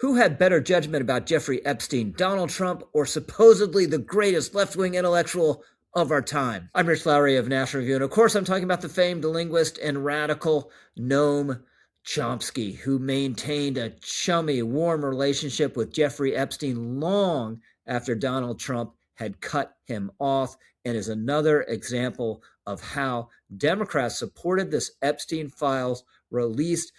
Who had better judgment about Jeffrey Epstein, Donald Trump, or supposedly the greatest left-wing intellectual of our time? I'm Rich Lowry of National Review, and of course I'm talking about the famed linguist and radical Noam Chomsky, who maintained a chummy, warm relationship with Jeffrey Epstein long after Donald Trump had cut him off, and is another example of how Democrats supported this Epstein files released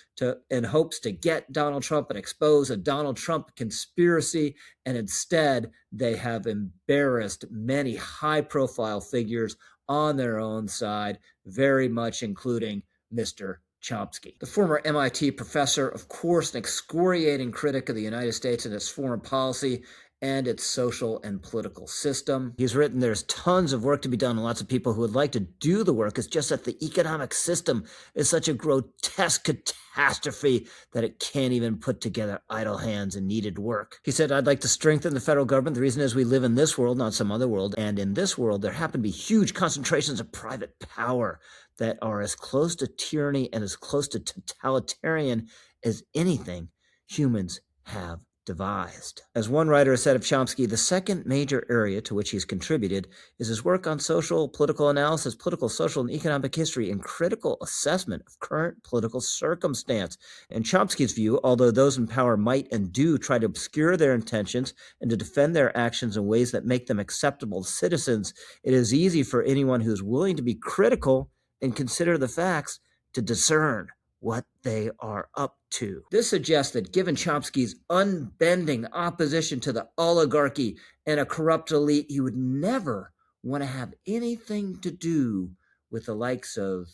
in hopes to get Donald Trump and expose a Donald Trump conspiracy, and instead they have embarrassed many high-profile figures on their own side, very much including Mr. Chomsky. The former MIT professor, of course, an excoriating critic of the United States and its foreign policy and its social and political system. He's written there's tons of work to be done and lots of people who would like to do the work. It's just that the economic system is such a grotesque catastrophe that it can't even put together idle hands and needed work. He said, I'd like to strengthen the federal government. The reason is we live in this world, not some other world. And in this world, there happen to be huge concentrations of private power that are as close to tyranny and as close to totalitarian as anything humans have devised. As one writer said of Chomsky, the second major area to which he's contributed is his work on social, political analysis, political, social, and economic history, and critical assessment of current political circumstance. In Chomsky's view, although those in power might and do try to obscure their intentions and to defend their actions in ways that make them acceptable citizens, it is easy for anyone who's willing to be critical and consider the facts to discern what they are up to. This suggests that given Chomsky's unbending opposition to the oligarchy and a corrupt elite, he would never want to have anything to do with the likes of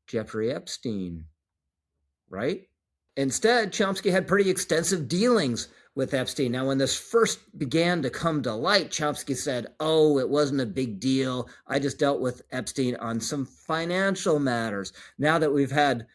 Jeffrey Epstein, right? Instead, Chomsky had pretty extensive dealings with Epstein. Now, when this first began to come to light, Chomsky said, oh, it wasn't a big deal. I just dealt with Epstein on some financial matters. Now that we've had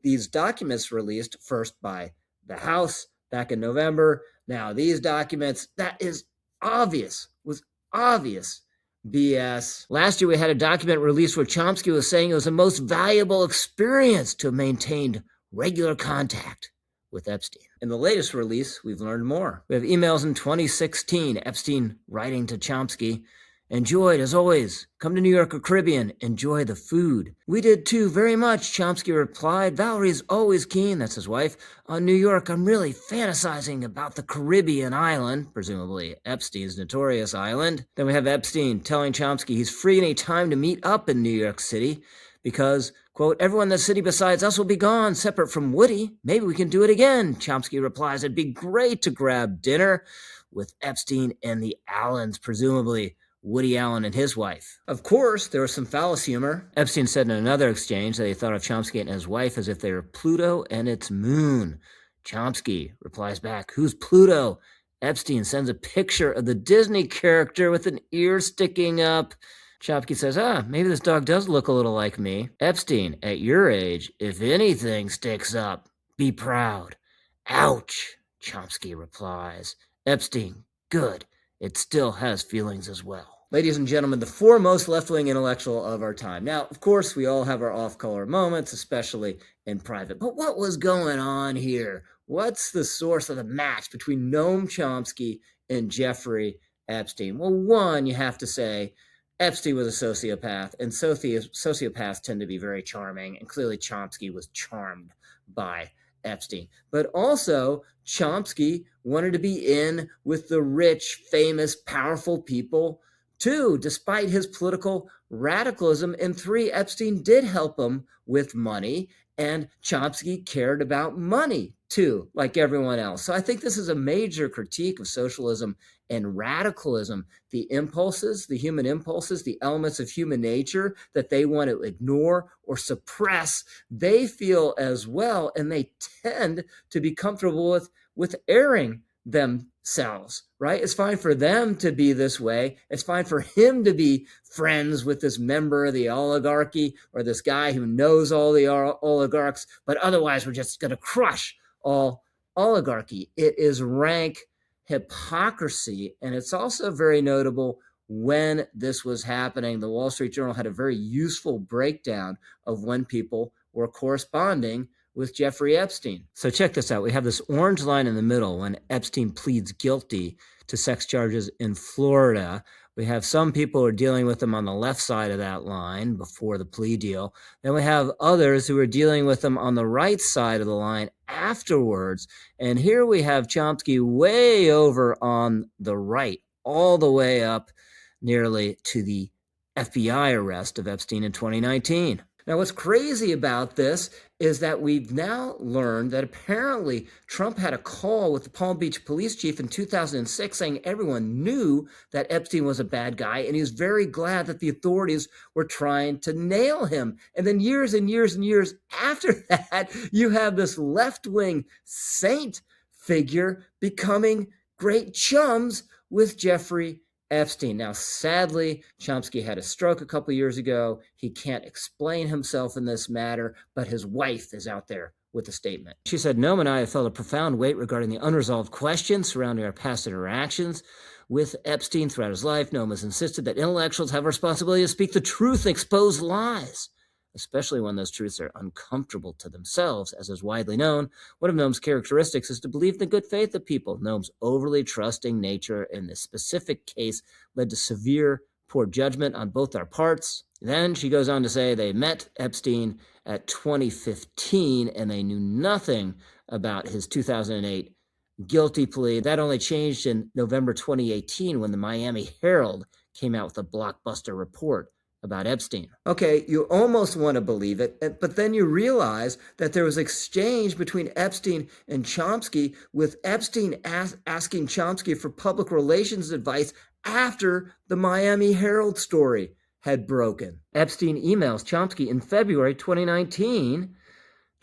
these documents released, first by the House back in November, now these documents, that is obvious, was obvious BS. Last year, we had a document released where Chomsky was saying it was the most valuable experience to have maintained regular contact with Epstein. In the latest release, we've learned more. We have emails in 2016, Epstein writing to Chomsky, enjoyed, as always. Come to New York or Caribbean. Enjoy the food. We did too, very much, Chomsky replied. Valerie's always keen, that's his wife, on New York. I'm really fantasizing about the Caribbean island, presumably Epstein's notorious island. Then we have Epstein telling Chomsky he's free any time to meet up in New York City because, quote, everyone in the city besides us will be gone, separate from Woody. Maybe we can do it again. Chomsky replies, it'd be great to grab dinner with Epstein and the Allens, presumably Woody Allen and his wife. Of course, there was some phallus humor. Epstein said in another exchange that he thought of Chomsky and his wife as if they were Pluto and its moon. Chomsky replies back, who's Pluto? Epstein sends a picture of the Disney character with an ear sticking up. Chomsky says, maybe this dog does look a little like me. Epstein, at your age, if anything sticks up, be proud. Ouch, Chomsky replies. Epstein, good. It still has feelings as well. Ladies and gentlemen, the foremost left-wing intellectual of our time. Now, of course, we all have our off-color moments, especially in private. But what was going on here? What's the source of the match between Noam Chomsky and Jeffrey Epstein? Well, one, you have to say, Epstein was a sociopath, and sociopaths tend to be very charming, and clearly Chomsky was charmed by Epstein. But also, Chomsky wanted to be in with the rich, famous, powerful people too, despite his political radicalism. And three, Epstein did help him with money, and Chomsky cared about money too, like everyone else. So I think this is a major critique of socialism and radicalism. The impulses, the human impulses, the elements of human nature that they want to ignore or suppress, they feel as well, and they tend to be comfortable with airing themselves, right? It's fine for them to be this way. It's fine for him to be friends with this member of the oligarchy or this guy who knows all the oligarchs, but otherwise we're just going to crush all oligarchy. It is rank hypocrisy, and it's also very notable when this was happening. The Wall Street Journal had a very useful breakdown of when people were corresponding with Jeffrey Epstein. So check this out. We have this orange line in the middle when Epstein pleads guilty to sex charges in Florida. We have some people who are dealing with him on the left side of that line before the plea deal. Then we have others who are dealing with him on the right side of the line afterwards. And here we have Chomsky way over on the right, all the way up nearly to the FBI arrest of Epstein in 2019. Now, what's crazy about this is that we've now learned that apparently Trump had a call with the Palm Beach police chief in 2006 saying everyone knew that Epstein was a bad guy, and he was very glad that the authorities were trying to nail him. And then years and years and years after that, you have this left-wing saint figure becoming great chums with Jeffrey Epstein. Now, sadly, Chomsky had a stroke a couple years ago. He can't explain himself in this matter, but his wife is out there with a statement. She said, Noam and I have felt a profound weight regarding the unresolved questions surrounding our past interactions with Epstein throughout his life. Noam has insisted that intellectuals have a responsibility to speak the truth and expose lies, especially when those truths are uncomfortable to themselves. As is widely known, one of Noam's characteristics is to believe in the good faith of people. Noam's overly trusting nature in this specific case led to severe poor judgment on both our parts. Then she goes on to say they met Epstein at 2015 and they knew nothing about his 2008 guilty plea. That only changed in November 2018 when the Miami Herald came out with a blockbuster report about Epstein. Okay, you almost want to believe it, but then you realize that there was exchange between Epstein and Chomsky, with Epstein asking Chomsky for public relations advice after the Miami Herald story had broken. Epstein emails Chomsky in February 2019.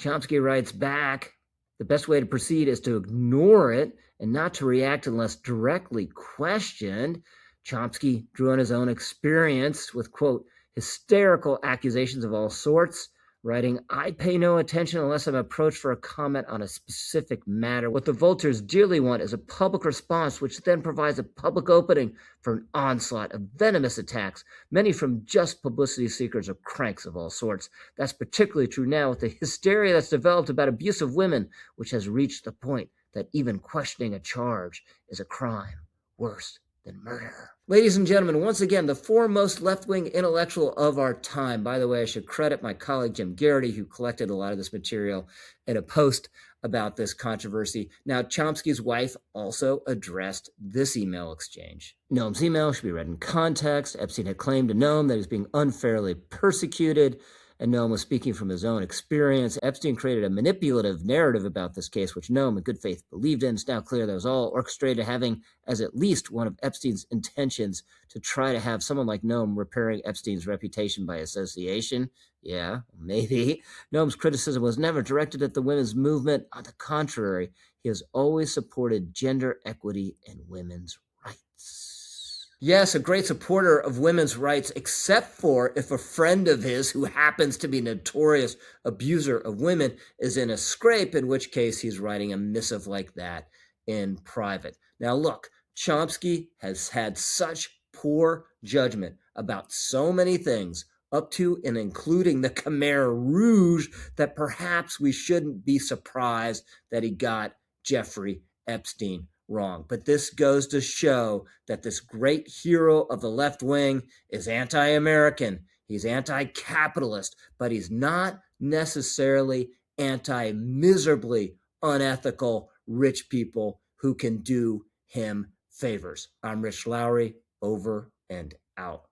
Chomsky writes back, the best way to proceed is to ignore it and not to react unless directly questioned. Chomsky drew on his own experience with, quote, hysterical accusations of all sorts, writing, I pay no attention unless I'm approached for a comment on a specific matter. What the vultures dearly want is a public response, which then provides a public opening for an onslaught of venomous attacks, many from just publicity seekers or cranks of all sorts. That's particularly true now with the hysteria that's developed about abuse of women, which has reached the point that even questioning a charge is a crime worse than murder. Ladies and gentlemen, once again, the foremost left-wing intellectual of our time. By the way, I should credit my colleague Jim Garrity, who collected a lot of this material in a post about this controversy. Now, Chomsky's wife also addressed this email exchange. Noam's email should be read in context. Epstein had claimed to Noam that he was being unfairly persecuted, and Noam was speaking from his own experience. Epstein created a manipulative narrative about this case, which Noam in good faith believed in. It's now clear that it was all orchestrated, having as at least one of Epstein's intentions to try to have someone like Noam repairing Epstein's reputation by association. Yeah, maybe. Noam's criticism was never directed at the women's movement. On the contrary, he has always supported gender equity and women's rights. Yes, a great supporter of women's rights, except for if a friend of his who happens to be a notorious abuser of women is in a scrape, in which case he's writing a missive like that in private. Now, look, Chomsky has had such poor judgment about so many things, up to and including the Khmer Rouge, that perhaps we shouldn't be surprised that he got Jeffrey Epstein wrong. But this goes to show that this great hero of the left wing is anti-American. He's anti-capitalist, but he's not necessarily anti-miserably unethical rich people who can do him favors. I'm Rich Lowry, over and out.